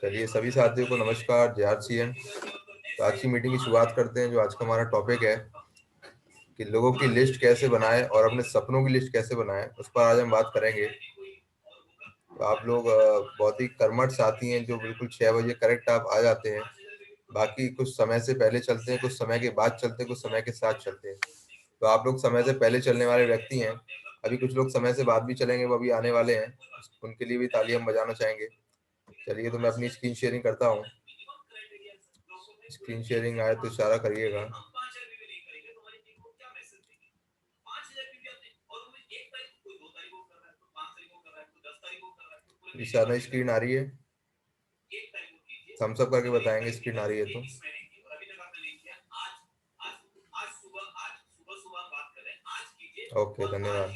चलिए सभी साथियों को नमस्कार, जय सीएम। तो आज की मीटिंग की शुरुआत करते हैं। जो आज का हमारा टॉपिक है कि लोगों की लिस्ट कैसे बनाएं और अपने सपनों की लिस्ट कैसे बनाएं, उस पर आज हम बात करेंगे। तो आप लोग बहुत ही कर्मठ साथी हैं जो बिल्कुल 6 बजे करेक्ट आप आ जाते हैं। बाकी कुछ समय से पहले चलते हैं, कुछ समय के बाद चलते हैं, कुछ समय के साथ चलते हैं। तो आप लोग समय से पहले चलने वाले व्यक्ति हैं। अभी कुछ लोग समय से बाद भी चलेंगे, वो अभी आने वाले हैं। उनके लिए भी ताली हम बजाना चाहेंगे। चलिए, तो मैं अपनी स्क्रीन शेयरिंग करता हूँ। स्क्रीन शेयरिंग आए तो इशारा करिएगा। इशारा, स्क्रीन आ रही है? थम्स अप करके बताएंगे स्क्रीन आ रही है तो। ओके, धन्यवाद।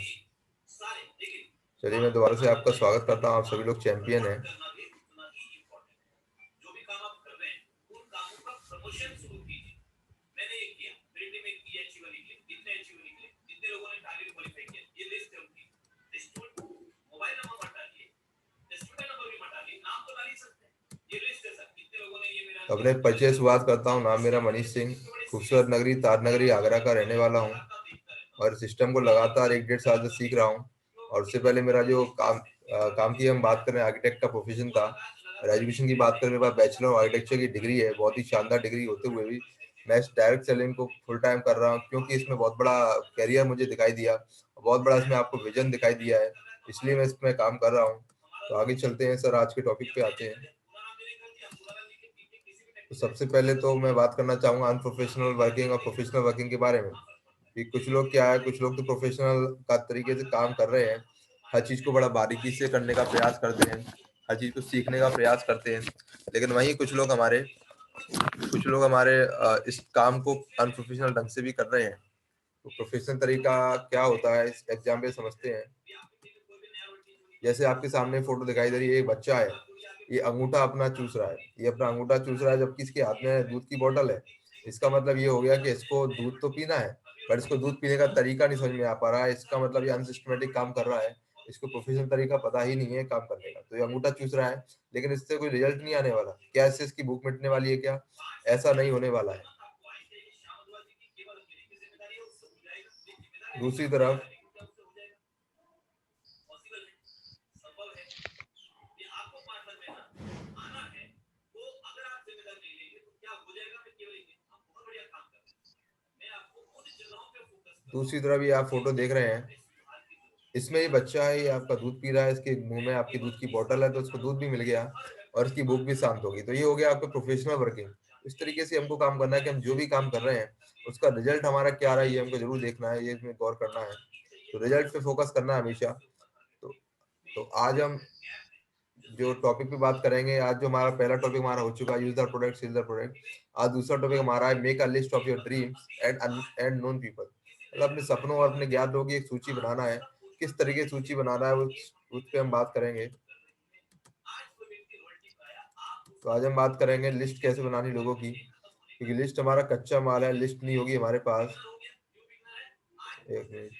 चलिए, मैं दोबारा से आपका स्वागत करता हूँ। आप सभी लोग चैंपियन हैं। अपने परिचय शुरुआत करता हूँ। नाम मेरा मनीष सिंह, खूबसूरत नगरी ताज नगरी आगरा का रहने वाला हूँ और सिस्टम को लगातार 1 डेढ़ साल से सीख रहा हूँ। और उससे पहले मेरा जो काम की हम बात करें, आर्किटेक्ट का प्रोफेशन था। और एजुकेशन की बात करें, मेरे पास बैचलर ऑफ आर्किटेक्चर की डिग्री है। बहुत ही शानदार डिग्री होते हुए भी मैं इस डायरेक्ट सेलिंग को फुल टाइम कर रहा हूँ, क्योंकि इसमें बहुत बड़ा कैरियर मुझे दिखाई दिया, बहुत बड़ा इसमें आपको विजन दिखाई दिया है। इसलिए मैं इसमें काम कर रहा हूँ। तो आगे चलते हैं सर, आज के टॉपिक पे आते हैं। तो सबसे पहले तो मैं बात करना चाहूंगा अनप्रोफेशनल वर्किंग और प्रोफेशनल वर्किंग के बारे में। कि कुछ लोग क्या है, कुछ लोग तो प्रोफेशनल का तरीके से काम कर रहे हैं, हर चीज को बड़ा बारीकी से करने का प्रयास करते हैं, हर चीज को सीखने का प्रयास करते हैं। लेकिन वहीं कुछ लोग हमारे इस काम को अनप्रोफेशनल ढंग से भी कर रहे हैं। तो प्रोफेशनल तरीका क्या होता है, इस एग्जाम्पल समझते हैं। जैसे आपके सामने फोटो दिखाई दे रही है, एक बच्चा है, ये अंगूठा अपना चूस रहा है, ये अपना अंगूठा चूस रहा है, जबकि इसके हाथ में दूध की बोतल है। इसका मतलब ये हो गया कि इसको दूध तो पीना है, पर इसको दूध पीने का तरीका नहीं समझ में आ पा रहा है। इसका मतलब ये अनसिस्टमेटिक काम कर रहा है, इसको प्रोफेशनल तरीका पता ही नहीं है काम करने का। तो ये अंगूठा चूस रहा है, लेकिन इससे कोई रिजल्ट नहीं आने वाला। क्या इससे इसकी भूख मिटने वाली है? क्या ऐसा नहीं होने वाला है। दूसरी तरफ दूसरी तरफ ये आप फोटो देख रहे हैं, इसमें ये बच्चा है, ये आपका दूध पी रहा है, इसके मुंह में आपकी दूध की बोतल है, तो उसको दूध भी मिल गया और इसकी भूख भी शांत होगी। तो ये हो गया आपका प्रोफेशनल वर्किंग। इस तरीके से हमको काम करना है कि हम जो भी काम कर रहे हैं, उसका रिजल्ट हमारा क्या रहा है, ये हमको जरूर देखना है, ये इसमें गौर करना है। तो रिजल्ट पे फोकस करना है हमेशा। तो, तो आज हम जो टॉपिक पे बात करेंगे, आज जो हमारा पहला टॉपिक हमारा हो चुका है, use the product sell the product. आज दूसरा टॉपिक हमारा है make a list of your dreams and known people. मतलब अपने सपनों और अपने ज्ञात लोगों की एक सूची बनाना है। किस तरीके की सूची बनाना है, उस पे हम बात करेंगे। तो आज हम बात करेंगे लिस्ट कैसे बनानी लोगों की, क्योंकि लिस्ट हमारा कच्चा माल है। लिस्ट नहीं होगी हमारे पास, एक मिनट,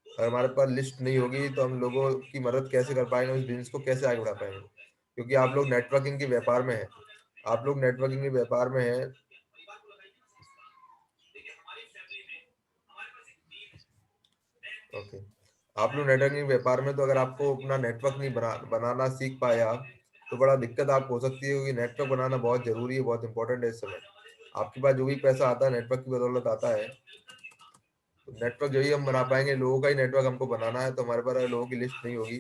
अगर हमारे पास लिस्ट नहीं होगी तो हम लोगों की मदद कैसे कर पाएंगे, उस बिजनेस को कैसे आगे बढ़ा पाएंगे। क्योंकि आप लोग नेटवर्किंग के व्यापार में हैं, आप लोग नेटवर्किंग के व्यापार में हैं। ओके, आप लोग नेटवर्किंग व्यापार में, तो अगर आपको अपना नेटवर्क नहीं बनाना सीख पाए आप, तो बड़ा दिक्कत आपको हो सकती है। क्योंकि नेटवर्क बनाना बहुत जरूरी है, बहुत इंपॉर्टेंट है इस समय। आपके पास जो भी पैसा आता है नेटवर्क की बदौलत आता है। तो नेटवर्क जो ही हम बना पाएंगे, लोगों का ही नेटवर्क हमको बनाना है। तो हमारे पास अगर लोगों की लिस्ट नहीं होगी,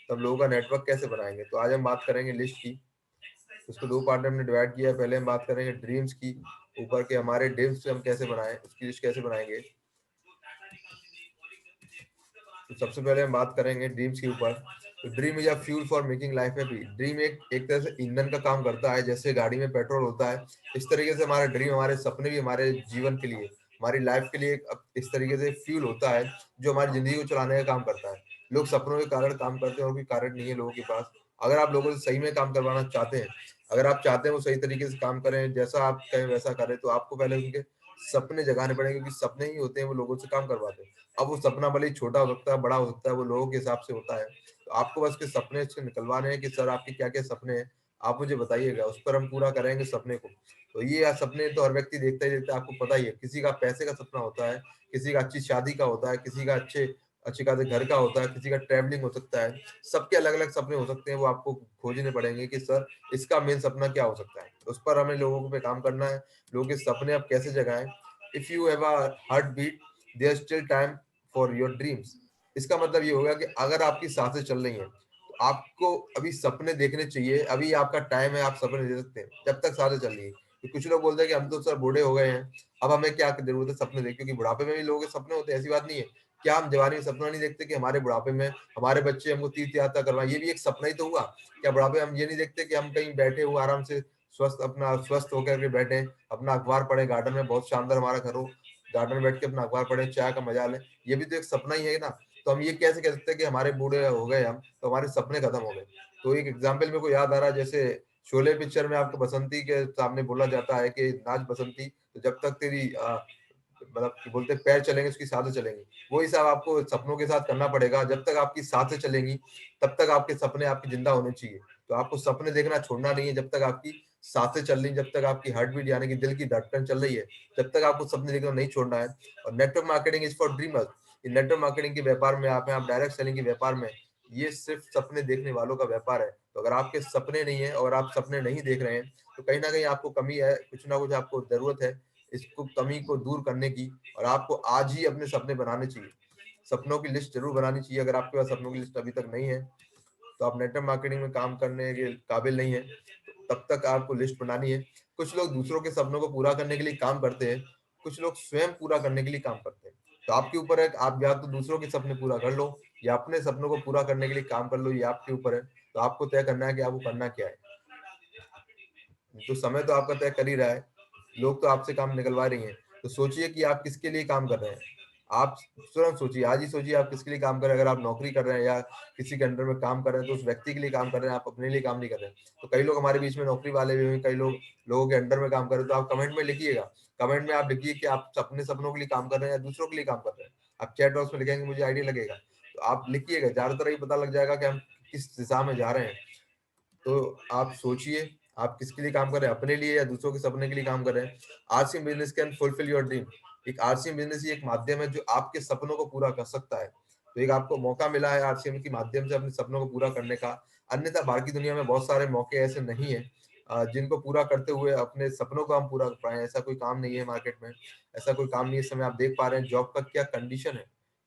तो हम लोगों का नेटवर्क कैसे बनाएंगे। तो आज हम बात करेंगे लिस्ट की। उसको दो पार्ट में हमने डिवाइड किया है। पहले हम बात करेंगे ड्रीम्स की, ऊपर के हमारे ड्रीम्स हम कैसे बनाएं, उसकी लिस्ट कैसे बनाएंगे। तो सबसे पहले हम बात करेंगे ड्रीम्स के ऊपर। तो dream is a fuel for making life happy. Dream एक तरह से ईंधन का काम करता है, जैसे गाड़ी में पेट्रोल होता है। इस तरीके से हमारा ड्रीम, हमारे सपने भी हमारे जीवन के लिए, हमारी लाइफ के लिए इस तरीके से फ्यूल होता है, जो हमारी जिंदगी को चलाने का काम करता है। लोग सपनों के कारण काम करते हैं और कोई कारण नहीं है लोगों के पास। अगर आप लोगों से सही में काम करवाना चाहते हैं, अगर आप चाहते हैं वो सही तरीके से काम करें, जैसा आप कहें वैसा करें, तो आपको पहले उनके सपने जगाने पड़ेंगे। क्योंकि सपने ही होते हैं वो लोगों से काम करवाते हैं। अब वो सपना भले ही छोटा हो सकता है, बड़ा हो सकता है, वो लोगों के हिसाब से होता है। तो आपको बस के सपने से निकलवाने हैं कि सर आपके क्या क्या सपने हैं, आप मुझे बताइएगा, उस पर हम पूरा करेंगे सपने को। तो ये सपने तो हर व्यक्ति देखता ही देखता है, आपको पता ही है। किसी का पैसे का सपना होता है, किसी का अच्छी शादी का होता है, किसी का अच्छे खासे घर का होता है, किसी का ट्रैवलिंग हो सकता है। सबके अलग-अलग सपने हो सकते हैं, वो आपको खोजने पड़ेंगे कि सर इसका मेन सपना क्या हो सकता है। उस पर हमें लोगों पे काम करना है, लोगों के सपने आप कैसे जगाएँ। If you have a heartbeat, there is still time for your dreams. इसका मतलब ये होगा कि अगर आपकी सांसें चल रही हैं, तो आपको अभी सपने देखने चाहिए, अभी आपका टाइम है, आप सपने दे सकते हैं, जब तक सांसें चल रही हैं। तो कुछ लोग बोलते हैं कि हम तो सर बूढ़े हो गए हैं, अब हमें क्या ज़रूरत है सपने देखने, क्योंकि बुढ़ापे में भी लोगों के सपने होते हैं, ऐसी बात नहीं है। क्या हम जवानी में सपना नहीं देखते कि हमारे बुढ़ापे में हमारे बच्चे हमको तीर्थ यात्रा करवाएं, ये भी एक सपना ही तो हुआ। क्या बुढ़ापे में हम ये नहीं देखते कि हम कहीं बैठे हुए आराम से स्वस्थ होकर के बैठे, अपना अखबार पढ़े, गार्डन में बहुत शानदार हमारा घर हो, गार्डन में बैठ के अपना अखबार पढ़े, चाय का मजा लें। ये भी तो एक सपना ही है ना। तो हम ये कैसे कह सकते हैं कि हमारे बूढ़े हो गए हम, तो हमारे सपने खत्म हो गए। तो एक एग्जाम्पल मेरे को याद आ रहा है, जैसे शोले पिक्चर में आपको बसंती के सामने बोला जाता है कि नाच बसंती, तो जब तक तेरी मतलब कि बोलते हैं पैर चलेंगे उसकी सांसें चलेंगी। वो हिसाब आपको सपनों के साथ करना पड़ेगा। जब तक आपकी सांसें चलेंगी, तब तक आपके सपने आपके जिंदा होने चाहिए। तो आपको सपने देखना छोड़ना नहीं है, जब तक आपकी सांसें चल रही, जब तक आपकी हार्ट बीट यानी कि दिल की धड़कन चल रही है, जब तक आपको सपने देखना नहीं छोड़ना है। और network marketing is for dreamers. ये नेटवर्क मार्केटिंग के व्यापार में आप हैं, आप डायरेक्ट सेलिंग के व्यापार में, ये सिर्फ सपने देखने वालों का व्यापार है। तो अगर आपके सपने नहीं है और आप सपने नहीं देख रहे हैं, तो कहीं ना कहीं आपको कमी है, कुछ ना कुछ आपको जरूरत है इसको कमी को दूर करने की। और आपको आज ही अपने सपने बनाने चाहिए, सपनों की लिस्ट जरूर बनानी चाहिए। अगर आपके पास सपनों की लिस्ट अभी तक नहीं है, तो आप नेटवर्क मार्केटिंग में काम करने के काबिल नहीं है, तब तक आपको लिस्ट बनानी है। कुछ लोग दूसरों के सपनों को पूरा करने के लिए काम करते हैं, कुछ लोग स्वयं पूरा करने के लिए काम करते हैं। तो आपके ऊपर है, आप या तो दूसरों के सपने पूरा कर लो या अपने सपनों को पूरा करने के लिए काम कर लो, ये आपके ऊपर है। तो आपको तय करना है कि आपको करना क्या है। तो समय तो आपका तय कर ही रहा है, लोग तो आपसे काम निकलवा रही हैं। तो सोचिए कि आप किसके लिए काम कर रहे हैं। आप तुरंत सोचिए, आज ही सोचिए आप किसके लिए काम कर रहे हैं। अगर आप नौकरी कर रहे हैं या किसी के अंडर में काम कर रहे हैं, तो उस व्यक्ति के लिए काम कर रहे हैं, आप अपने लिए काम नहीं कर रहे हैं। तो कई लोग हमारे बीच में नौकरी वाले भी हैं, कई लोग लोगों के अंडर में काम कर रहे हैं। तो आप कमेंट में लिखिएगा, कमेंट में आप लिखिए कि आप अपने सपनों के लिए काम कर रहे हैं या दूसरों के लिए काम कर रहे हैं। आप चैट बॉक्स में लिखेंगे, मुझे आइडिया लगेगा। तो आप लिखिएगा, ज्यादातर ये पता लग जाएगा कि हम किस दिशा में जा रहे हैं। तो आप सोचिए, आप किसके लिए काम कर रहे हैं, अपने लिए या दूसरों के सपने के लिए काम कर रहे हैं। RCM business can fulfil your dream. एक आरसीएम बिजनेस ही एक माध्यम है जो आपके सपनों को पूरा कर सकता है। तो एक आपको मौका मिला है आरसीएम के माध्यम से अपने सपनों को पूरा करने का। अन्यथा बाकी दुनिया में बहुत सारे मौके ऐसे नहीं है जिनको पूरा करते हुए अपने सपनों को हम पूरा कर पाए। ऐसा कोई काम नहीं है मार्केट में, ऐसा कोई काम नहीं है। इस समय आप देख पा रहे हैं जॉब का क्या कंडीशन है।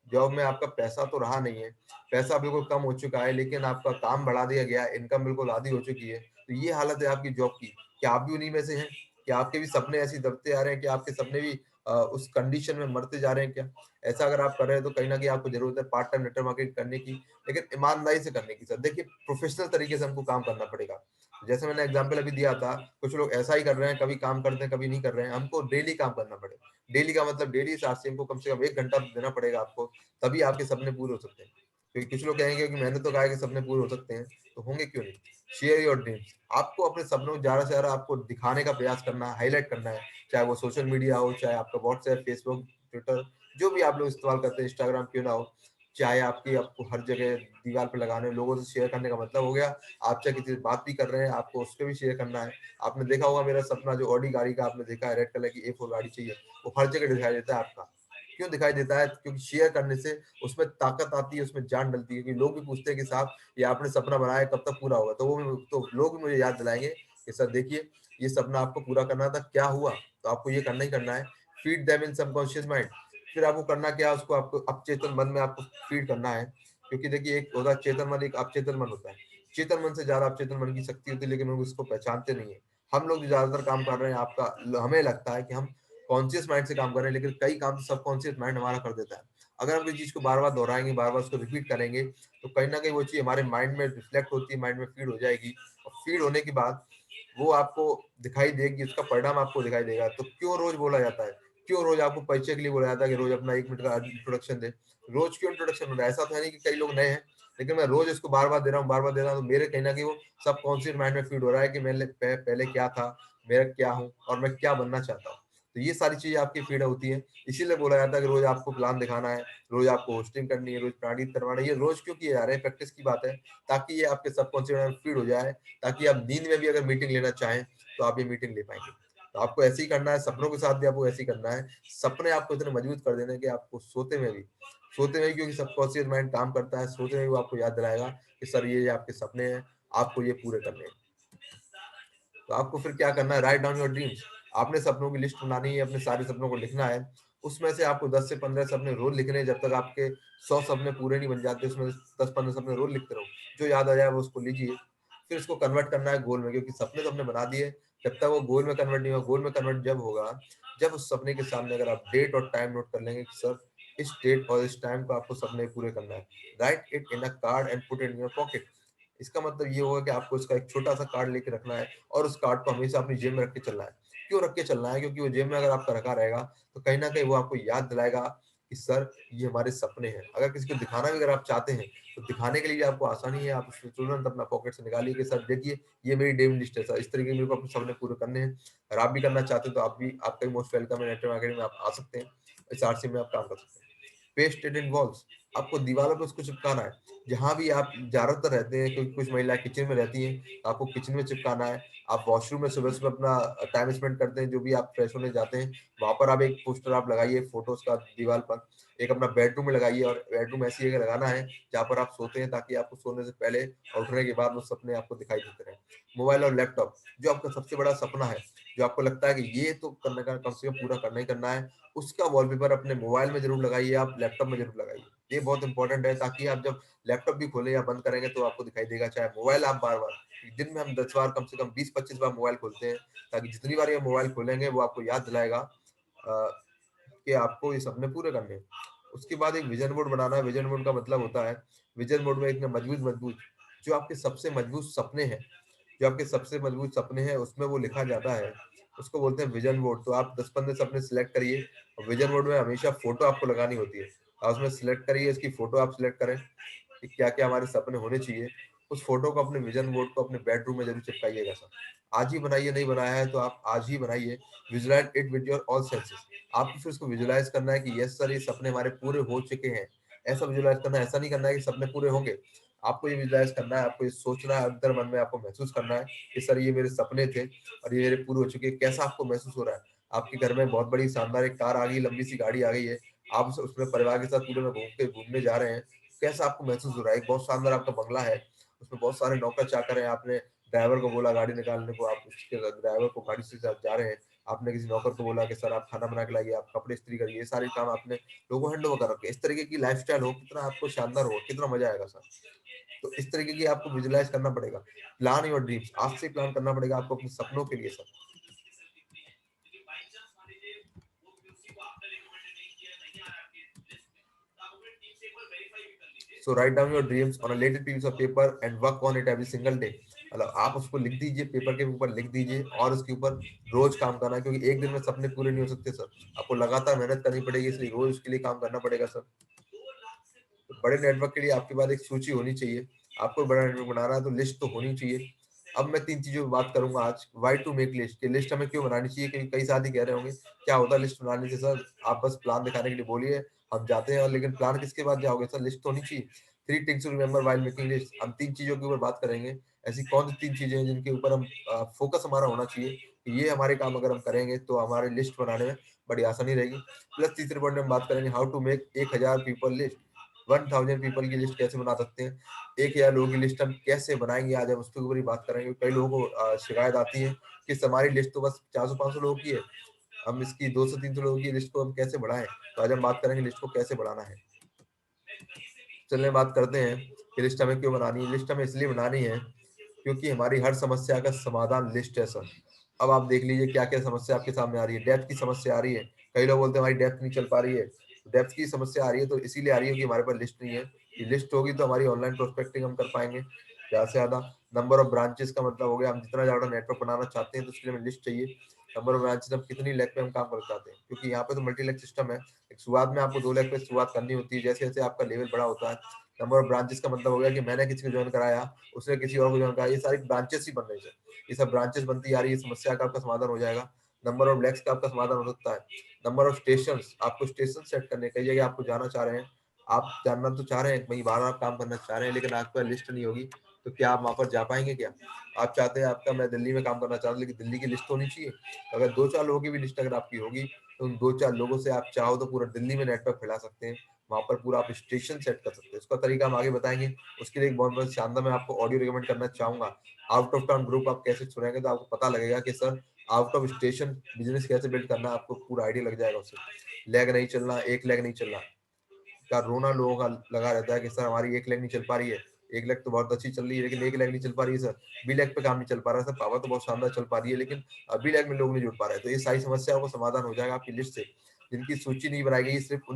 जॉब में आपका पैसा तो रहा नहीं है, पैसा बिल्कुल कम हो चुका है, लेकिन आपका काम बढ़ा दिया गया है, इनकम बिल्कुल आधी हो चुकी है। तो ये हालत है आपकी जॉब की। क्या आप भी उन्हीं में से हैं? क्या आपके भी सपने ऐसे ही दबते आ रहे हैं? कि आपके सपने भी उस कंडीशन में मरते जा रहे हैं क्या? ऐसा अगर आप कर रहे हैं, तो कहीं न कहीं आपको ज़रूरत है पार्ट टाइम नेटवर्क मार्केटिंग करने की, लेकिन ईमानदारी से करने की सर। देखिए, प्रोफेशनल तरीके से हमको काम करना पड़ेगा। जैसे मैंने एग्ज़ाम्पल अभी दिया था, कुछ लोग ऐसा ही कर रहे हैं, कभी काम करते हैं, कभी नहीं कर रहे हैं। हमको डेली काम करना पड़ेगा। डेली का मतलब डेली हिसाब से हमको कम से कम 1 घंटा देना पड़ेगा आपको, तभी आपके सपने पूरे हो सकते हैं। क्योंकि कुछ लोग कहेंगे कि मैंने तो कहा है कि सपने पूरे हो सकते हैं, तो होंगे क्यों नहीं? Share your dreams. आपको अपने सपनों को ज़्यादा से ज़्यादा आपको दिखाने का प्रयास करना है, हाइलाइट करना है। चाहे वो सोशल मीडिया हो, चाहे आपका व्हाट्सएप, फेसबुक, ट्विटर, जो भी आप लोग इस्तेमाल करते हैं, इंस्टाग्राम क्यों ना हो। चाहे आपको हर जगह दीवार पे लगाने, लोगों से शेयर करने का मतलब हो गया, आप चाहे किसी से बात भी कर रहे हैं, आपको उसपे भी शेयर करना है। आपने देखा होगा मेरा सपना जो ऑडी गाड़ी का आपने देखा है, रेड कलर की A4 गाड़ी चाहिए, वो हर जगह दिखाई देता है आपका। क्यों दिखाई देता है? क्योंकि शेयर करने से उसमें ताकत आती है, उसमें जान डलती है। कि लोग भी पूछते हैं कि साहब, ये आपने सपना बनाया कब तक पूरा होगा? तो लोग भी मुझे याद दिलाएँगे कि सर देखिए, ये सपना आपको पूरा करना था, क्या हुआ? तो आपको ये करना ही करना है। Feed them in subconscious mind. फिर आपको करना क्या है, उसको आपको अवचेतन मन में आपको फीड करना है। क्योंकि देखिए, एक होता है चेतन मन, एक अवचेतन मन होता है। चेतन मन से ज़्यादा अवचेतन मन की शक्ति होती है, लेकिन लोग उसको पहचानते नहीं है। हम लोग जो ज़्यादातर काम कर रहे हैं, हमें लगता है कि हम कॉन्शियस माइंड से काम कर रहे हैं, लेकिन कई काम तो सबकॉन्शियस माइंड हमारा कर देता है। अगर हम किसी चीज़ को बार-बार दोहराएँगे, बार-बार उसको रिपीट करेंगे, तो कहीं न कहीं वो चीज़ हमारे माइंड में रिफ्लेक्ट होती है, माइंड में फीड हो जाएगी। और फीड होने के बाद वो आपको दिखाई देगी, उसका परिणाम आपको दिखाई देगा। तो क्यों रोज़ बोला जाता है? क्यों रोज़ आपको परिचय के लिए बोला जाता है कि रोज़ अपना 1 मिनट का इंट्रोडक्शन दें? रोज़ क्यों इंट्रोडक्शन हो रहा है? ऐसा तो है नहीं कि कई लोग नए हैं, लेकिन मैं रोज़ इसको बार-बार दे रहा हूँ, बार-बार दे रहा हूँ, तो मेरे कहीं न कहीं वो सबकॉन्शियस माइंड में फीड हो रहा है कि पहले क्या था, मैं क्या हूँ और मैं क्या बनना चाहता हूँ। तो ये सारी चीजें आपकी फीड होती है। इसीलिए बोला जाता है कि रोज आपको प्लान दिखाना है, रोज आपको होस्टिंग करनी है, रोज प्राणित करवाना है। ये रोज क्यों किए जा रहे हैं, प्रैक्टिस की बात है, ताकि ये आपके सबकॉन्शियस में फीड हो जाए, ताकि आप नींद में भी अगर मीटिंग लेना चाहें तो आप ये मीटिंग ले पाएंगे। तो आपको ऐसे ही करना है, सपनों के साथ भी आपको ऐसे ही करना है। सपने आपको इतने मजबूत कर देने कि आपको सोते में भी क्योंकि सबकॉन्शियस माइंड काम करता है, सोते में भी वो आपको याद दिलाएगा कि सर ये आपके सपने हैं, आपको ये पूरे करने हैं। तो आपको फिर क्या करना है, राइट डाउन योर ड्रीम्स। आपने सपनों की लिस्ट बनानी है, अपने सारे सपनों को लिखना है। उसमें से आपको 10 से 15 सपने रोज लिखने हैं, जब तक आपके 100 सपने पूरे नहीं बन जाते, उसमें 10-15 सपने रोज लिखते रहो। जो याद आ जाए वो उसको लीजिए, फिर उसको कन्वर्ट करना है गोल में, क्योंकि सपने तो हमने बना दिए, जब तक वो गोल में कन्वर्ट नहीं होगा। गोल में कन्वर्ट जब होगा, जब उस सपने के सामने अगर आप डेट और टाइम नोट कर लेंगे कि सर इस डेट और इस टाइम को आपको सपने पूरे करना है, right it in a card and put it in your pocket. इसका मतलब ये होगा कि आपको इसका एक छोटा सा कार्ड लेके रखना है और उस कार्ड को हमेशा अपनी जेब में रख के चलना है। क्यों रख के चलना है? क्योंकि वो जेब में अगर आपका रखा रहेगा तो कहीं ना कहीं वो आपको याद दिलाएगा कि सर ये हमारे सपने हैं। अगर किसी को दिखाना भी अगर आप चाहते हैं तो दिखाने के लिए आपको आसानी है, आप उसको तुरंत अपना पॉकेट से निकालिए कि सर देखिए ये मेरी डेम लिस्ट है, सर इस तरीके मेरे को अपने सपने पूरे करने हैं। अगर आप भी करना चाहते हैं तो आप भी, आपका भी मोस्ट वेलकम है, नेटवर्क मार्केटिंग में आप आ सकते हैं, इस आरसी में आप काम कर सकते हैं। पेस्ट इट इन वॉल्स, आपको दीवारों पे उसको चिपकाना है। जहां भी आप ज्यादातर रहते हैं, क्योंकि कुछ महिलाएं किचन में रहती हैं, तो आपको किचन में चिपकाना है। आप वॉशरूम में सुबह सुबह अपना टाइम स्पेंड करते हैं, जो भी आप फ्रेश होने जाते हैं, वहां पर आप एक पोस्टर आप लगाइए फोटोज का दीवार पर। एक अपना बेडरूम में लगाइए, और बेडरूम ऐसी जगह लगाना है जहाँ पर आप सोते हैं, ताकि आपको सोने से पहले और उठने के बाद वो सपने आपको दिखाई देते रहे। मोबाइल और लैपटॉप, जो आपका सबसे बड़ा सपना है, जो आपको लगता है कि ये तो करने का कम से कम पूरा करना ही करना है, उसका वॉलपेपर अपने मोबाइल में जरूर लगाइए, आप लैपटॉप में जरूर लगाइए। ये बहुत इंपॉर्टेंट है, ताकि आप जब लैपटॉप भी खोले या बंद करेंगे तो आपको दिखाई देगा। चाहे मोबाइल आप बार बार, दिन में हम 10 बार, कम से कम 20-25 बार मोबाइल खोलते हैं, ताकि जितनी बार ये मोबाइल खोलेंगे वो आपको याद दिलाएगा कि आपको ये सपने पूरे करने हैं। उसके बाद एक विजन बोर्ड बनाना है। विजन बोर्ड का मतलब होता है, विजन बोर्ड में इतने मजबूत मजबूत जो आपके सबसे मजबूत सपने हैं, जो आपके सबसे मजबूत सपने हैं उसमें वो लिखा जाता है, उसको बोलते हैं विजन बोर्ड। तो आप 10-15 सपने सिलेक्ट करिए, और विजन बोर्ड में हमेशा फोटो आपको लगानी होती है। आप उसमें सिलेक्ट करिए, इसकी फोटो आप सिलेक्ट करें कि क्या क्या हमारे सपने होने चाहिए। उस फोटो को अपने विजन बोर्ड को अपने बेडरूम में जरूर चिपकाइएगा सर। आज ही बनाइए, नहीं बनाया है तो आप आज ही बनाइए। Visualize it with your all senses. आपको फिर उसको विजुलाइज करना है कि यस सर ये सपने हमारे पूरे हो चुके हैं। ऐसा विजुलाइज करना है, ऐसा नहीं करना है कि सपने पूरे होंगे। आपको ये विजुलाइज करना है, आपको ये सोचना है, अंदर मन में आपको महसूस करना है कि सर ये मेरे सपने थे और ये मेरे पूरे हो चुके हैं। कैसा आपको महसूस हो रहा है? आपके घर में बहुत बड़ी शानदार एक कार आ गई, लंबी सी गाड़ी आ गई है, आप उसमें परिवार के साथ पूरे में घूमने जा रहे हैं, कैसा आपको महसूस हो रहा है? एक बहुत शानदार आपका बंगला है, उसमें बहुत सारे नौकर चाकर हैं, आपने ड्राइवर को बोला गाड़ी निकालने को, आप उसके ड्राइवर को गाड़ी से साथ जा रहे हैं, आपने किसी नौकर को बोला कि सर आप खाना बना के लाइए, आप कपड़े इस्त्री करिए, ये सारे काम आपने लोगों को हैंड ओवर कर रखे। इस तरीके की लाइफस्टाइल हो, कितना आपको शानदार हो, कितना मजा आएगा सर। तो इस तरीके की आपको विजुलाइज करना पड़ेगा। प्लान योर ड्रीम्स, आज से प्लान करना पड़ेगा आपको अपने सपनों के लिए sir. So write down your dreams on a lated piece of paper and work on it every single day. मतलब आप उसको लिख दीजिए, पेपर के ऊपर लिख दीजिए, और उसके ऊपर रोज काम करना है, क्योंकि एक दिन में सपने पूरे नहीं हो सकते सर। आपको लगातार मेहनत करनी पड़ेगी, इसलिए रोज उसके लिए काम करना पड़ेगा सर। तो बड़े नेटवर्क के लिए आपके पास एक सूची होनी चाहिए। आपको बड़ा नेटवर्क बनाना है तो लिस्ट तो होनी चाहिए। अब मैं 3 चीज़ों पे बात करूँगा आज। व्हाई टू मेक लिस्ट, ये लिस्ट हमें क्यों बनानी चाहिए? क्योंकि कई साथी कह रहे होंगे, क्या होता है लिस्ट बनाने से सर? आप बस प्लान दिखाने के लिए बोलिए, हम जाते हैं, और लेकिन प्लान किसके बाद जाओगे सर? लिस्ट तो होनी चाहिए। 3 things to remember while making list, हम 3 चीज़ों के ऊपर बात करेंगे। ऐसी कौन सी 3 चीज़ें हैं जिनके ऊपर हम फोकस हमारा होना चाहिए कि ये हमारे काम अगर हम करेंगे तो हमारी लिस्ट बनाने में बड़ी आसानी रहेगी। प्लस तीसरे पॉइंट में हम बात करेंगे how to make 1000 people list, 1000 people की लिस्ट कैसे बना सकते हैं। 1000 लोगों की लिस्ट हम कैसे बनाएंगे, आज हम उसके ऊपर ही बात करेंगे। कई लोगों को शिकायत आती है कि हमारी लिस्ट तो बस 400-500 लोगों की है, हम इसकी 200-300 लोगों की लिस्ट को हम कैसे बढ़ाएं। तो आज हम बात करेंगे लिस्ट को कैसे बढ़ाना है। चलिए बात करते हैं कि लिस्ट हमें क्यों बनानी है। लिस्ट हमें इसलिए बनानी है क्योंकि हमारी हर समस्या का समाधान लिस्ट है सर। अब आप देख लीजिए क्या क्या समस्या आपके सामने आ रही है। डेप्थ की समस्या आ रही है, कई लोग बोलते हैं हमारी डेप्थ नहीं चल पा रही है। डेप्थ की समस्या आ रही है तो इसीलिए आ रही है कि हमारे पास लिस्ट नहीं है। ये लिस्ट होगी तो हमारी ऑनलाइन प्रोस्पेक्टिंग हम कर पाएंगे ज्यादा से ज्यादा। नंबर ऑफ ब्रांचेस का मतलब हो गया, हम जितना ज्यादा नेटवर्क बनाना चाहते हैं तो उसके लिए हमें लिस्ट चाहिए। नंबर ऑफ ब्रांचेस, हम कितनी लैख पे हम काम करना चाहते हैं, क्योंकि यहाँ पे तो मल्टी लैख सिस्टम है। एक शुरुआत में आपको 2 लाख पे शुरुआत करनी होती है, जैसे जैसे आपका लेवल बड़ा होता है। नंबर ऑफ ब्रांचेस का मतलब हो गया कि मैंने किसी को ज्वाइन कराया, उसने किसी और को ज्वाइन कराया, ये सारी ब्रांचेस ही बन रही है। ये सब ब्रांचेस बनती आ रही है, समस्या का आपका समाधान हो जाएगा। नंबर ऑफ लैक्स का आपका समाधान हो सकता है। नंबर ऑफ स्टेशन, आपको स्टेशन सेट करने, कई जगह आपको जाना चाह रहे हैं, आप जानना तो चाह रहे हैं, वहीं बार बार काम करना चाह रहे हैं, लेकिन आपके पास लिस्ट नहीं होगी, तो क्या आप वहां पर जा पाएंगे क्या? आप चाहते हैं आपका, मैं दिल्ली में काम करना चाहता हूँ, लेकिन दिल्ली की लिस्ट होनी चाहिए। तो अगर दो चार लोगों की भी लिस्ट अगर आपकी होगी, तो उन दो चार लोगों से आप चाहो तो पूरा दिल्ली में नेटवर्क फैला सकते हैं, वहां पर पूरा आप स्टेशन सेट कर सकते हैं। उसका तरीका हम आगे बताएंगे। उसके लिए एक बहुत बहुत शानदार मैं आपको ऑडियो रिकमेंड करना चाहूंगा। आउट ऑफ टाउन ग्रुप आप कैसे सुनेंगे तो आपको पता लगेगा कि sir out of station business कैसे बिल्ड करना है, आपको पूरा आइडिया लग जाएगा उससे। लेग नहीं चलना, एक लेग नहीं चलना का रोना लोगों का लगा रहता है कि सर हमारी एक लेग नहीं चल पा रही है, एक लेग तो बहुत अच्छी चल रही है लेकिन एक लेग नहीं चल पा रही है सर, बी लेग पे काम नहीं चल पा रहा है सर, पावर तो बहुत शानदार चल पा रही है लेकिन बी लेग में लोग नहीं जुड़ पा रहे हैं। तो ये सारी समस्याओं का समाधान हो जाएगा आपकी लिस्ट से। जिनकी सूची नहीं बनाई गई, सिर्फ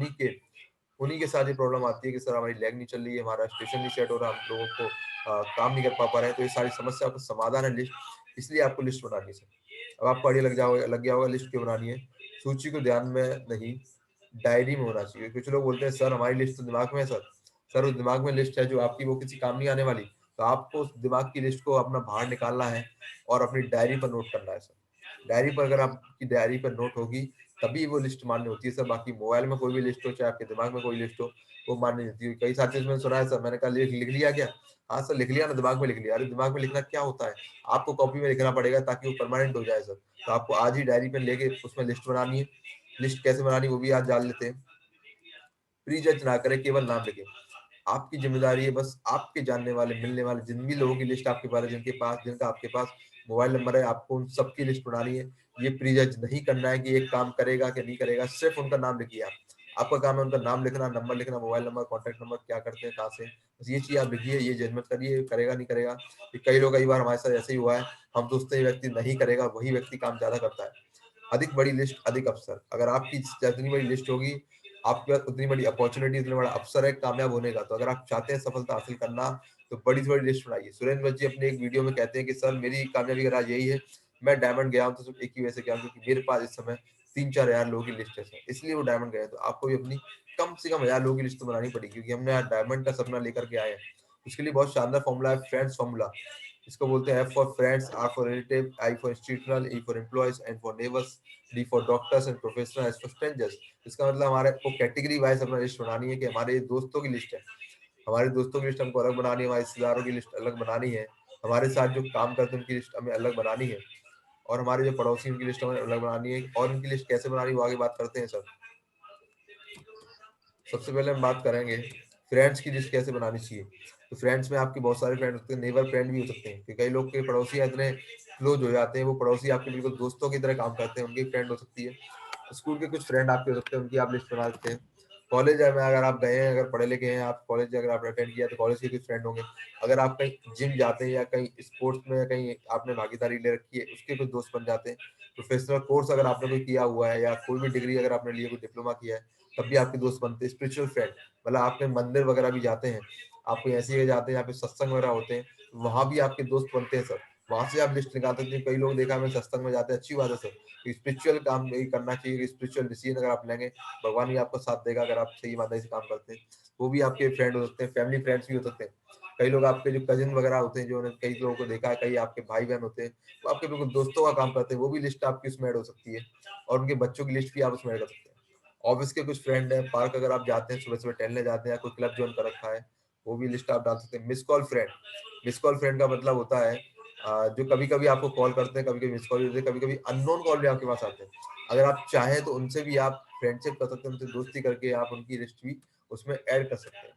उन्हीं के साथ ये प्रॉब्लम आती है कि सर हमारी लेग नहीं चल रही है, हमारा स्टेशन नहीं सेट हो रहा, हम लोगों को काम नहीं कर पा रहे हैं। तो ये सारी समस्या का समाधान है लिस्ट, इसलिए आपको लिस्ट बनानी है सर। अब आपको आइडिया लग गया होगा लिस्ट क्यों बनानी है। सूची को ध्यान में नहीं, डायरी में होना चाहिए। कुछ लोग बोलते हैं सर हमारी लिस्ट तो दिमाग में है सर उस दिमाग में लिस्ट है जो आपकी, वो किसी काम नहीं आने वाली। तो आपको उस दिमाग की लिस्ट को अपना बाहर निकालना है और अपनी डायरी पर नोट करना है सर। डायरी पर, अगर आपकी डायरी पर नोट होगी तभी वो लिस्ट मान्य होती है सर। बाकी मोबाइल में कोई भी लिस्ट हो, चाहे आपके दिमाग में कोई लिस्ट हो, वो मान्य नहीं होती। कई साथियों से मैंने सुना है सर, मैंने कहा लिख लिया क्या? हाँ सर लिख लिया ना, दिमाग में लिख लिया। अरे दिमाग में लिखना क्या होता है, आपको कॉपी में लिखना पड़ेगा ताकि वो परमानेंट हो जाए सर। तो आपको आज ही डायरी पेन लेके उसमें लिस्ट बनानी है। लिस्ट कैसे बनानी वो भी आज जान लेते हैं। प्री जज ना करें, केवल नाम लिखें। आपकी जिम्मेदारी है बस आपके जानने वाले, मिलने वाले जिन भी लोगों की लिस्ट आपके पास है, जिनका आपके पास मोबाइल नंबर है, आपको उन सबकी लिस्ट बनानी है। ये प्री जज नहीं करना है कि एक काम करेगा कि नहीं करेगा, सिर्फ उनका नाम लिखिए आप। आपका काम है उनका नाम लिखना, नंबर लिखना, मोबाइल नंबर, कॉन्टैक्ट नंबर, क्या करते हैं, कहाँ से, बस ये चीज आप लिखिए। ये जजमेंट करिए करेगा नहीं करेगा। कई बार हमारे साथ ऐसे ही हुआ है, हम सोचते हैं व्यक्ति नहीं करेगा, वही व्यक्ति काम ज्यादा करता है। अधिक बड़ी लिस्ट अधिक अवसर, अगर आपकी जितनी बड़ी लिस्ट होगी, आपके पास उतनी बड़ी अपॉर्चुनिटी, उतना बड़ा अवसर है कामयाब होने का। तो अगर आप चाहते हैं सफलता हासिल करना, तो बड़ी से बड़ी लिस्ट बनाइए। सुरेंद्र बच्ची अपने एक वीडियो में कहते हैं कि सर मेरी कामयाबी का राज यही है, मैं डायमंड गया हूँ तो सिर्फ एक ही वजह से गया हूँ, क्योंकि मेरे पास इस समय 3-4 हजार लोगों की लिस्ट है सर, इसलिए वो डायमंड गए। तो आपको भी अपनी कम से कम 1000 लोगों की लिस्ट तो बनानी पड़ेगी, क्योंकि हमने आज डायमंड का सपना लेकर के आए हैं। उसके लिए बहुत शानदार फॉर्मूला है, फ्रेंड्स फॉर्मूला। इसको बोलते हैं F for friends, R for relative, I for institutional, E for employees, N for neighbours, D for doctors and professional, S for strangers. इसका मतलब हमारे को कैटेगरी वाइज अपना लिस्ट बनानी है कि हमारे दोस्तों की लिस्ट है, हमारे दोस्तों की लिस्ट हमको अलग बनानी है, हमारे रिश्तेदारों की लिस्ट अलग बनानी है, हमारे साथ जो काम करते हैं उनकी लिस्ट हमें अलग बनानी है, और हमारे जो पड़ोसी उनकी लिस्ट हमें अलग बनानी है। और उनकी लिस्ट कैसे बनानी है वो आगे बात करते हैं सर। सबसे पहले हम बात करेंगे फ्रेंड्स की लिस्ट कैसे बनानी चाहिए। तो फ्रेंड्स में आपके बहुत सारे फ्रेंड होते हैं, नेबर फ्रेंड भी हो सकते हैं, कि कई लोग के पड़ोसी इतने क्लोज हो जाते हैं, वो पड़ोसी आपके बिल्कुल दोस्तों की तरह काम करते हैं, उनकी फ्रेंड हो सकती है। स्कूल के कुछ फ्रेंड आपके हो सकते हैं, उनकी आप लिस्ट बना सकते हैं। कॉलेज में अगर आप गए हैं, अगर पढ़े लिखे हैं, आप कॉलेज अगर आपने अटेंड किया तो कॉलेज के कुछ फ्रेंड होंगे। अगर आप कहीं जिम जाते हैं या कहीं स्पोर्ट्स में कहीं आपने भागीदारी ले रखी है, उसके कुछ दोस्त बन जाते हैं। प्रोफेशनल कोर्स अगर आपने कोई किया हुआ है, या कोई भी डिग्री अगर आपने लिया, कोई डिप्लोमा किया है, तब भी आपके दोस्त बनते हैं। स्पिरिचुअल फ्रेंड, मतलब आपके मंदिर वगैरह भी जाते हैं, आप कोई ऐसी जगह जाते हैं यहाँ पे सत्संग वगैरह होते हैं, वहां भी आपके दोस्त बनते हैं सर। वहां से आप लिस्ट निकाल सकते हैं। कई लोग देखा, हमें सत्संग में जाते हैं, अच्छी बात है सर, स्पिरिचुअल काम नहीं करना चाहिए। स्पिरिचुअल डिसीजन अगर आप लेंगे, भगवान भी आपका साथ देगा अगर आप सही ईमानदारी से काम करते हैं। वो भी आपके फ्रेंड हो सकते हैं, फैमिली फ्रेंड्स भी हो सकते हैं। कई लोग आपके जो कजिन वगैरह होते हैं, जो कई लोगों को देखा है, कई आपके भाई बहन होते हैं, वो आपके बिल्कुल दोस्तों का काम करते हैं, वो भी लिस्ट आपकी उसमें ऐड हो सकती है। और उनके बच्चों की लिस्ट भी आप उसमें ऐड कर सकते हैं। ऑफिस के कुछ फ्रेंड हैं, पार्क अगर आप जाते हैं, सुबह सुबह टहलने जाते हैं, या कोई क्लब ज्वाइन कर रखा है, वो भी लिस्ट आप डाल सकते हैं। Miss call friend, miss call friend का मतलब होता है जो कभी कभी आपको कॉल करते हैं, कभी कभी मिस कॉल देते हैं, कभी कभी अननोन कॉल भी आपके पास आते हैं। अगर आप चाहें तो उनसे भी आप फ्रेंडशिप कर सकते हैं, उनसे दोस्ती करके आप उनकी लिस्ट भी उसमें ऐड कर सकते हैं।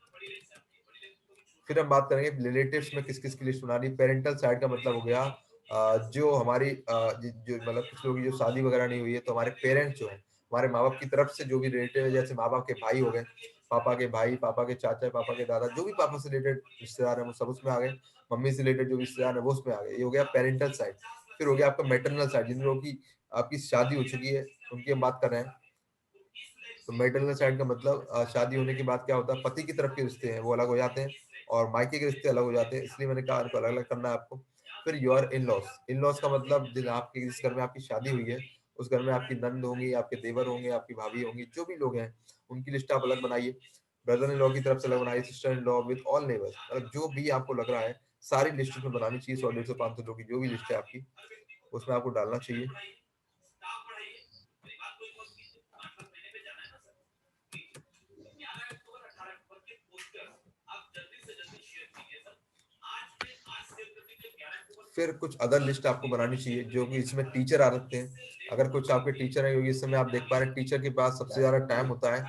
फिर हम बात करेंगे रिलेटिव्स में किस किस की लिस्ट बनानी। पेरेंटल साइड का मतलब हो गया जो हमारी जो मतलब कुछ लोगों की जो शादी वगैरह नहीं हुई है, तो हमारे पेरेंट्स जो है, हमारे माँ बाप की तरफ से जो भी रिलेटिव है, जैसे माँ बाप के भाई हो गए, पापा के भाई, पापा के चाचा, पापा के दादा, जो भी पापा से रिलेटेड रिश्तेदार है वो सब उसमें आ गए। मम्मी से रिलेटेड जो भी रिश्तेदार है वो उसमें आ गए। ये हो गया पेरेंटल साइड। फिर हो गया आपका मैटरनल साइड, जिन लोगों की आपकी शादी हो चुकी है, उनकी हम बात कर रहे हैं। तो मैटरनल साइड का मतलब शादी होने के बाद क्या होता है, पति की तरफ के रिश्ते हैं वो अलग हो जाते हैं, और मायके के रिश्ते अलग हो जाते हैं, इसलिए मैंने कहा इनको अलग अलग करना है आपको। फिर your in loss, in loss का मतलब जिस घर में आपकी शादी हुई है, उस घर में आपकी नंद होंगी, आपके देवर होंगे, आपकी भाभी होंगी, जो भी लोग हैं उनकी लिस्ट आप अलग बनाइए। ब्रदर इन लॉ की तरफ से अलग बनाइए, sister in law with all neighbours, मतलब जो भी आपको लग रहा है सारी लिस्ट में बनानी चाहिए। 100, 150, 500 लोग की जो भी लिस्ट है आपकी, उसमें आपको डालना चाहिए। फिर कुछ अदर लिस्ट आपको बनानी चाहिए जो कि इसमें टीचर आ सकते हैं। अगर कुछ आपके टीचर हैं, क्योंकि इस समय आप देख पा रहे हैं टीचर के पास सबसे ज्यादा टाइम होता है,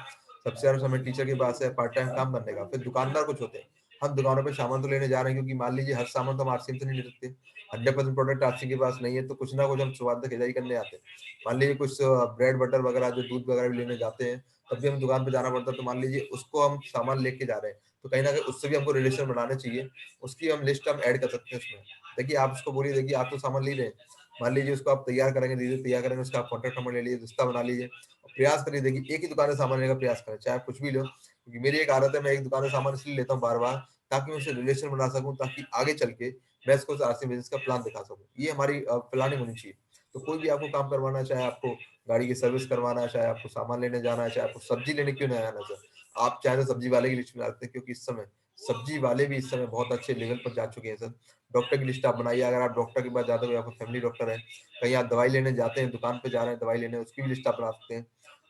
सबसे ज्यादा समय टीचर के पास है पार्ट टाइम काम करने का। फिर दुकानदार कुछ होते हैं, हम दुकानों पे सामान तो लेने जा रहे हैं, क्योंकि मान लीजिए हर सामान तो हम आरसीएम से नहीं ले सकते। 100% प्रोडक्ट आरसी के पास नहीं है, तो कुछ ना कुछ हम शुरुआत में खरीदारी करने आते हैं। मान लीजिए कुछ ब्रेड बटर वगैरह जो दूध वगैरह भी लेने जाते हैं, तब भी हम दुकान पे जाना पड़ता है। तो मान लीजिए उसको हम सामान लेके जा रहे हैं, तो कहीं ना कहीं उससे भी हमको रिलेशन बनाना चाहिए। उसकी हम लिस्ट हम ऐड कर सकते हैं उसमें। देखिए आप उसको बोलिए, देखिए आप तो सामान ले रहे हैं, मान लीजिए उसको आप तैयार करेंगे, धीरे तैयार करेंगे, उसका आप कॉन्टेक्ट नंबर ले लीजिए, रिश्ता बना लीजिए और प्रयास करिए। देखिए एक ही दुकान से सामान लेने का प्रयास करें, चाहे आप कुछ भी लो। क्योंकि मेरी एक आदत है, मैं एक दुकान से सामान इसलिए लेता हूँ बार बार, ताकि मैं उससे रिलेशन बना सकूं, ताकि आगे चल के मैं इसको आरसी बिजनेस का प्लान दिखा सकूं। ये हमारी प्लानिंग होनी चाहिए। तो कोई भी आपको काम करवाना है, चाहे आपको गाड़ी की सर्विस करवाना है, चाहे आपको सामान लेने जाना है, चाहे आपको सब्जी लेने क्यों नहीं आना सर, आप चाहे तो सब्जी वाले की लिस्ट में डालते हैं, क्योंकि इस समय सब्जी वाले भी इस समय बहुत अच्छे लेवल पर जा चुके हैं सर। डॉक्टर की लिस्ट आप बनाइए, अगर आप डॉक्टर के पास जाते हो, आपको फैमिली डॉक्टर है, कहीं आप दवाई लेने जाते हैं, दुकान पे जा रहे हैं दवाई लेने, उसकी भी लिस्ट आप बना सकते हैं।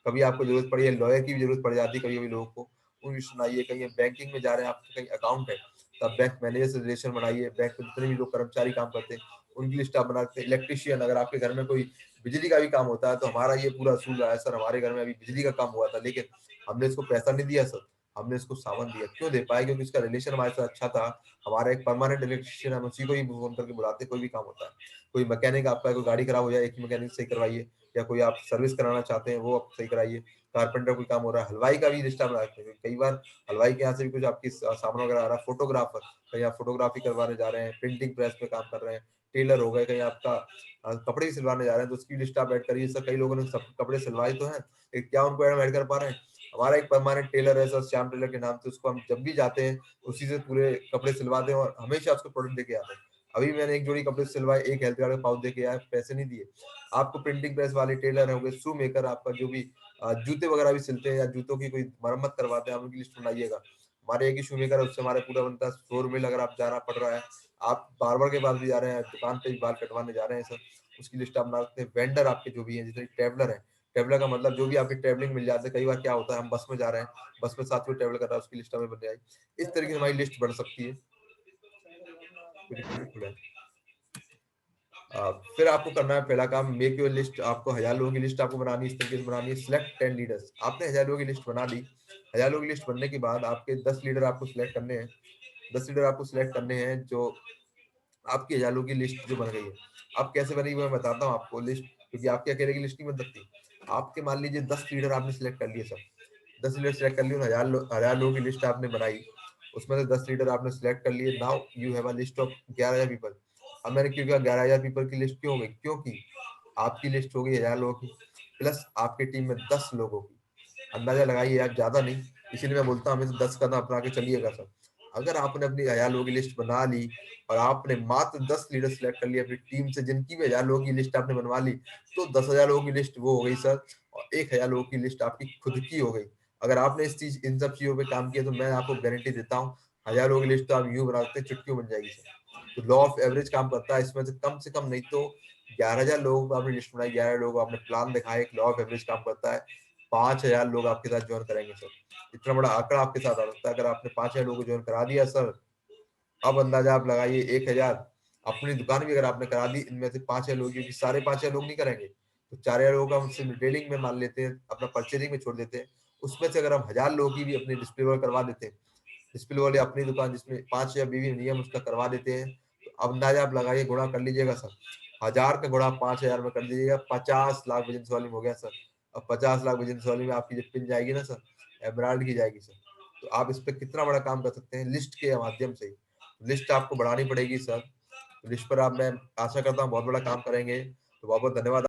कभी आपको जरूरत पड़ी है, लॉयर की भी जरूरत पड़ जाती है कभी कभी लोगों को, उनकी सुनाइए। कहीं बैंकिंग में जा रहे हैं, आपका कहीं अकाउंट है, तो आप बैंक मैनेजर से रिलेशन बनाइए। बैंक में जितने भी लोग कर्मचारी काम करते हैं उनकी लिस्ट आप बना सकते हैं। इलेक्ट्रिशियन, अगर आपके घर में कोई बिजली का भी काम होता है, तो हमारा ये पूरा असूल रहा है सर, हमारे घर में अभी बिजली का काम हुआ था, लेकिन हमने इसको पैसा नहीं दिया सर, हमने इसको सामान दिया। क्यों दे पाए? क्योंकि इसका रिलेशन हमारे साथ अच्छा था। हमारा एक परमानेंट इलेक्ट्रिशियन, हम उसी को ही फोन करके बुलाते, कोई भी काम होता है। कोई मैकेनिक, आपका कोई गाड़ी खराब हो जाए, एक ही मैकेनिक सही करवाइए, या कोई आप सर्विस कराना चाहते हैं वो आप सही कराइए। कारपेंटर कोई काम हो रहा है, हलवाई का भी लिस्ट आप रखते हैं। कई बार हलवाई के यहाँ से भी कुछ आपकी सामान वगैरह आ रहा है। फोटोग्राफर, कहीं आप फोटोग्राफी करवाने जा रहे हैं, प्रिंटिंग प्रेस पे काम कर रहे हैं। टेलर हो गए, कहीं आपका कपड़े ही सिलवाने जा रहे हैं, तो उसकी लिस्ट आप ऐड करिए सर। कई लोगों ने सब कपड़े सिलवाए तो हैं, लेकिन क्या उनको ऐड कर पा रहे हैं? हमारा एक परमानेंट टेलर है सर, श्याम टेलर के नाम से, उसको हम जब भी जाते हैं उसी से पूरे कपड़े सिलवाते हैं और हमेशा उसको प्रोडक्ट देके आते हैं। अभी मैंने एक जोड़ी कपड़े सिलवाए, एक हेल्थ कार्ड का पाउच देके आया, पैसे नहीं दिए। आपको प्रिंटिंग प्रेस वाले टेलर हो गए, शू मेकर, आपका जो भी जूते वगैरह भी सिलते हैं या जूतों की कोई मरम्मत करवाते हैं, आप उनकी लिस्ट बनाइएगा। हमारे एक ही शू मेकर है, उससे हमारे पूरा बनता है। फ्लोर मिल अगर आप जाना पड़ रहा है, आप बार्बर के पास भी जा रहे हैं, दुकान पे भी बाल कटवाने जा रहे हैं सर, उसकी लिस्ट आप बना सकते हैं। वेंडर आपके जो भी हैं, जितने ट्रैवलर है, ट्रैवलर का मतलब जो भी आपके ट्रैवलिंग मिल जाते हैं। कई बार क्या होता है, हम बस में जा रहे हैं, बस में साथ में ट्रैवल कर रहा है, उसकी लिस्ट हमें बन जाएगी। इस तरीके से हमारी लिस्ट बढ़ सकती है। फिर आपको करना है पहला काम, मेक योर लिस्ट। आपको 1000 लोगों की लिस्ट आपको बनानी है, इस तरीके से बनानी है। Select 10 leaders. आपने 1000 लोगों की लिस्ट बना ली। 1000 लोगों की लिस्ट बनने के बाद आपके 10 लीडर आपको सिलेक्ट करने हैं। 10 लीडर आपको सिलेक्ट करने हैं, जो आपकी 1000 लोगों की लिस्ट जो बन गई है। अब कैसे बनेगी मैं बताता हूँ आपको लिस्ट, क्योंकि आपके अकेले की लिस्ट नहीं बन सकती। आपके मान लीजिए 10 लीडर आपने सिलेक्ट कर लिए सब, 10 लीडर सिलेक्ट कर लिए, 1000 लोगों की लिस्ट आपने बनाई, उसमें से 10 लीडर आपने सिलेक्ट कर लिए। Now you have a list of 11,000 people. अब मैंने क्यों कहा 11,000 पीपल की लिस्ट क्यों हो गई? क्योंकि आपकी लिस्ट हो गई 1000 लोगों की, प्लस आपकी टीम में 10 लोगों की। अंदाजा लगाइए आप, ज्यादा नहीं, इसीलिए मैं बोलता हूँ हमें तो 10 कदम अपना के चलिएगा सर। अगर आपने अपनी 1000 लोगों की लिस्ट बना ली और आपने मात्र 10 लीडर सिलेक्ट कर लिए अपनी टीम से, जिनकी भी 1000 लोगों की लिस्ट आपने बनवा ली, तो 10,000 लोगों की लिस्ट वो हो गई सर, और 1000 लोगों की लिस्ट आपकी खुद की हो गई। अगर आपने इन सब चीजों पे काम किया, तो मैं आपको गारंटी देता हूँ 1000 लोगों की लिस्ट तो आप यूं बना सकते हैं, चुटकियों बन जाएगी सर। तो लॉ ऑफ एवरेज काम करता है, इसमें से कम नहीं तो 11,000 लोगों को आपने लिस्ट बनाई, 11 लोगों को आपने प्लान दिखाया, एक लॉ ऑफ एवरेज काम करता है। 5,000 लोग आपके साथ ज्वाइन करेंगे सर। इतना बड़ा आंकड़ा आपके साथ आ सकता है अगर आपने 5,000 लोगों को ज्वाइन करा दिया सर। अब अंदाजा आप लगाइए 1,000, अपनी दुकान भी अगर आपने करा दी, इनमें से 5,000 लोग, क्योंकि सारे 5,000 लोग नहीं करेंगे, तो 4,000 लोगों का हम सिर्फ रिटेलिंग में मान लेते हैं, अपना परचेजिंग में छोड़ देते हैं। उसमें से अगर हम 1,000 लोगों की भी अपनी डिस्प्ले वॉल करवा देते हैं, डिस्प्ले वाले अपनी दुकान जिसमें 5 या बीवी नियम उसका करवा देते हैं, तो अब अंदाजा आप लगाइए, गुणा कर लीजिएगा सर। 1000 का गुणा 5,000 में कर दीजिएगा, 50 लाख बिजनेस वाली में हो गया सर। अब 50 लाख बिजनेस वाली में आपकी जब पिन जाएगी ना सर, एमराल्ड की जाएगी सर। तो आप इस पे कितना बड़ा काम कर सकते हैं लिस्ट के माध्यम से ही। लिस्ट आपको बढ़ानी पड़ेगी सर। लिस्ट पर आप, मैं आशा करता हूँ बहुत बड़ा काम करेंगे। तो बहुत बहुत धन्यवाद।